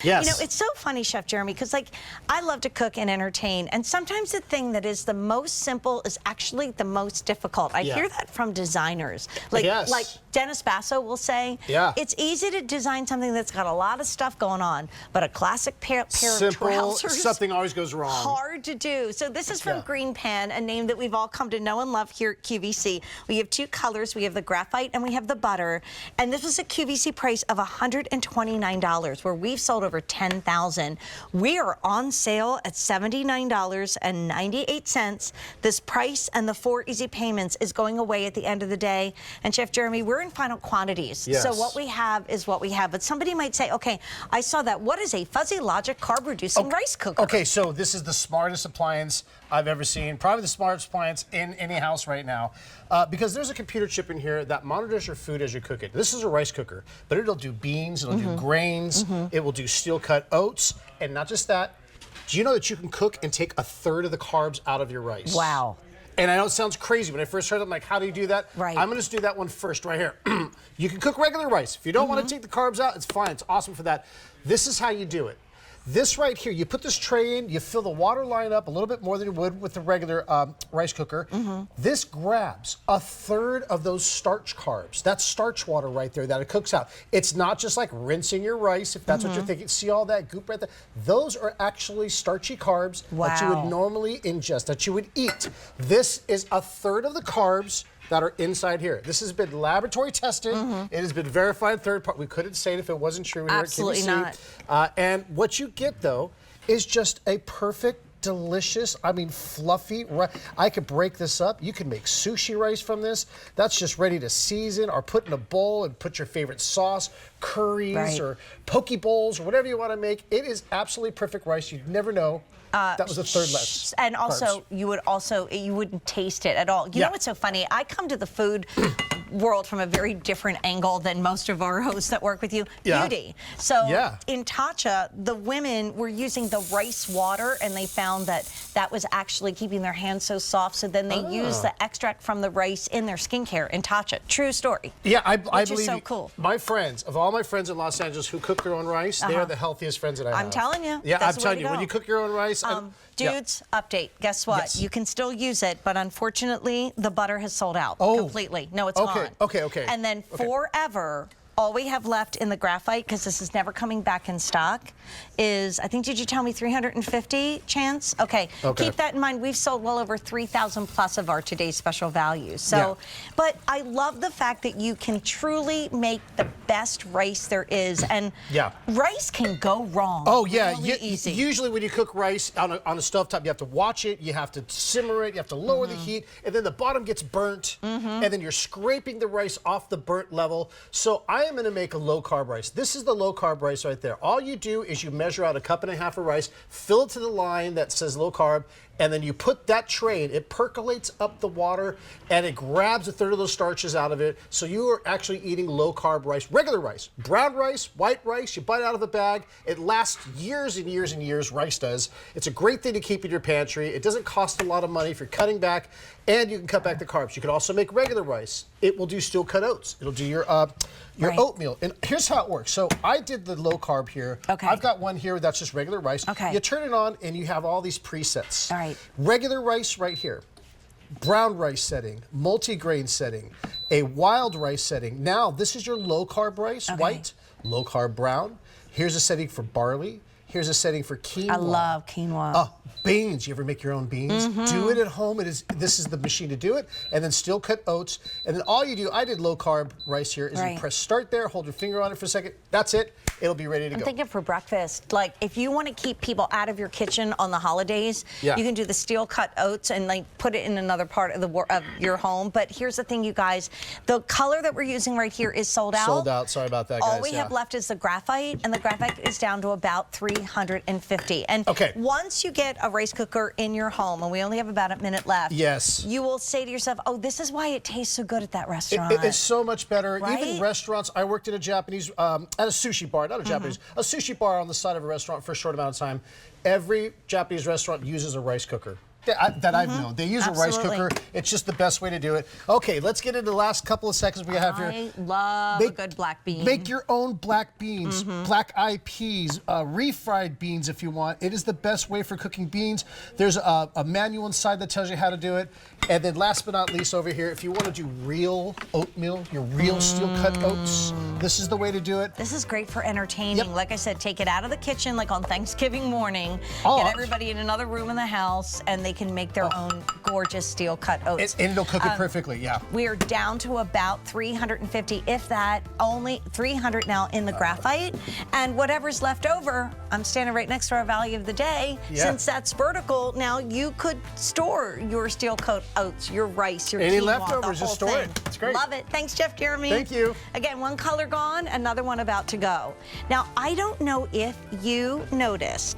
Yes. You know, it's so funny, Chef Jeremy, because like I love to cook and entertain, and sometimes the thing that is the most simple is actually the most difficult. I hear that from designers. Like Dennis Basso will say, it's easy to design something that's got a lot of stuff going on, but a classic pair of trousers, something always goes wrong. Hard to do. So this is from GreenPan, a name that we've all come to know and love here at QVC. We have two colors. We have the graphite and we have the butter. And this was a QVC price of $129, where we've sold over 10,000. We are on sale at $79.98. This price and the 4 easy payments is going away at the end of the day. And Chef Jeremy, we're in final quantities. Yes. So what we have is what we have. But somebody might say, okay, I saw that. What is a Fuzzy Logic carb-reducing rice cooker? Okay, so this is the smartest appliance I've ever seen. Probably the smartest appliance in any house right now. Because there's a computer chip in here that monitors your food as you cook it. This is a rice cooker, but it'll do beans, it'll do grains, it will do steel-cut oats, and not just that. Do you know that you can cook and take 1/3 of the carbs out of your rice? Wow. And I know it sounds crazy. When I first heard it, I'm like, how do you do that? Right. I'm going to do that one first right here. You can cook regular rice. If you don't want to take the carbs out, it's fine. It's awesome for that. This is how you do it. This right here, you put this tray in, you fill the water line up a little bit more than you would with the regular rice cooker. This grabs 1/3 of those starch carbs. That's starch water right there that it cooks out. It's not just like rinsing your rice, if that's what you're thinking. See all that goop right there? Those are actually starchy carbs that you would normally ingest, that you would eat. This is 1/3 of the carbs that are inside here. This has been laboratory tested. It has been verified third party. We couldn't say it if it wasn't true here Absolutely at QVC. And what you get, though, is just a perfect, delicious, I mean, fluffy rice. I could break this up. You can make sushi rice from this. That's just ready to season or put in a bowl and put your favorite sauce, curries or poke bowls or whatever you want to make. It is absolutely perfect rice. You'd never know. That was 1/3 less. And also, you wouldn't taste it at all. You know what's so funny? I come to the food world from a very different angle than most of our hosts that work with you. Beauty. So in Tatcha, the women were using the rice water, and they found that that was actually keeping their hands so soft. So then they used the extract from the rice in their skincare in Tatcha. True story. Yeah, I believe is so cool. My friends, of all my friends in Los Angeles who cook their own rice, they are the healthiest friends that I have. I'm telling you. Yeah, that's I'm telling you. When you cook your own rice, dudes, update. Guess what? You can still use it, but unfortunately, the butter has sold out completely. No, it's gone. Okay. And then forever, all we have left in the graphite, because this is never coming back in stock, is, I think, did you tell me 350, Chance? Okay. Keep that in mind. We've sold well over 3,000 plus of our today's special values. So, but I love the fact that you can truly make the best rice there is. And rice can go wrong. Oh, yeah. Really easy. Usually when you cook rice on a stovetop, you have to watch it, you have to simmer it, you have to lower the heat, and then the bottom gets burnt, and then you're scraping the rice off the burnt level. So I am going to make a low-carb rice. This is the low-carb rice right there. All you do is you measure out 1.5 cups of rice, fill it to the line that says low-carb, and then you put that tray in. It percolates up the water, and it grabs 1/3 of those starches out of it. So you are actually eating low-carb rice, regular rice, brown rice, white rice. You bite it out of the bag. It lasts years and years and years, rice does. It's a great thing to keep in your pantry. It doesn't cost a lot of money if you're cutting back, and you can cut back the carbs. You can also make regular rice. It will do steel-cut oats. It'll do your oatmeal. And here's how it works. So I did the low-carb here. I've got one here that's just regular rice. You turn it on, and you have all these presets. Regular rice right here. Brown rice setting, multi-grain setting, a wild rice setting. Now, this is your low-carb rice, white, low-carb brown. Here's a setting for barley. Here's a setting for quinoa. I love quinoa. Beans. You ever make your own beans? Do it at home. This is the machine to do it. And then steel cut oats. And then all you do, I did low carb rice here, is you press start there, hold your finger on it for a second. That's it. It'll be ready to go. I'm thinking for breakfast, like if you want to keep people out of your kitchen on the holidays, you can do the steel cut oats and like put it in another part of your home. But here's the thing, you guys, the color that we're using right here is sold out. Sold out. Sorry about that, guys. All we have left is the graphite, and the graphite is down to about 350. And once you get a rice cooker in your home, and we only have about a minute left, you will say to yourself, oh, this is why it tastes so good at that restaurant. It's so much better. Even restaurants, I worked at a Japanese, at a sushi bar, not a Japanese, a sushi bar on the side of a restaurant for a short amount of time. Every Japanese restaurant uses a rice cooker. that I've known. They use a rice cooker. It's just the best way to do it. Okay, let's get into the last couple of seconds we have here. I love a good black bean. Make your own black beans, black-eyed peas, refried beans if you want. It is the best way for cooking beans. There's a manual inside that tells you how to do it. And then last but not least over here, if you want to do real oatmeal, your real steel-cut oats, this is the way to do it. This is great for entertaining. Like I said, take it out of the kitchen like on Thanksgiving morning, get everybody in another room in the house, and they can make their own gorgeous steel-cut oats. And it'll cook it perfectly, We are down to about 350, if that, only 300 now in the graphite. And whatever's left over, I'm standing right next to our value of the day. Since that's vertical, now you could store your steel-cut oats, your rice, your any quinoa, leftovers, just store it. It's great. Love it. Thanks, Chef Jeremy. Thank you. Again, one color gone, another one about to go. Now, I don't know if you noticed,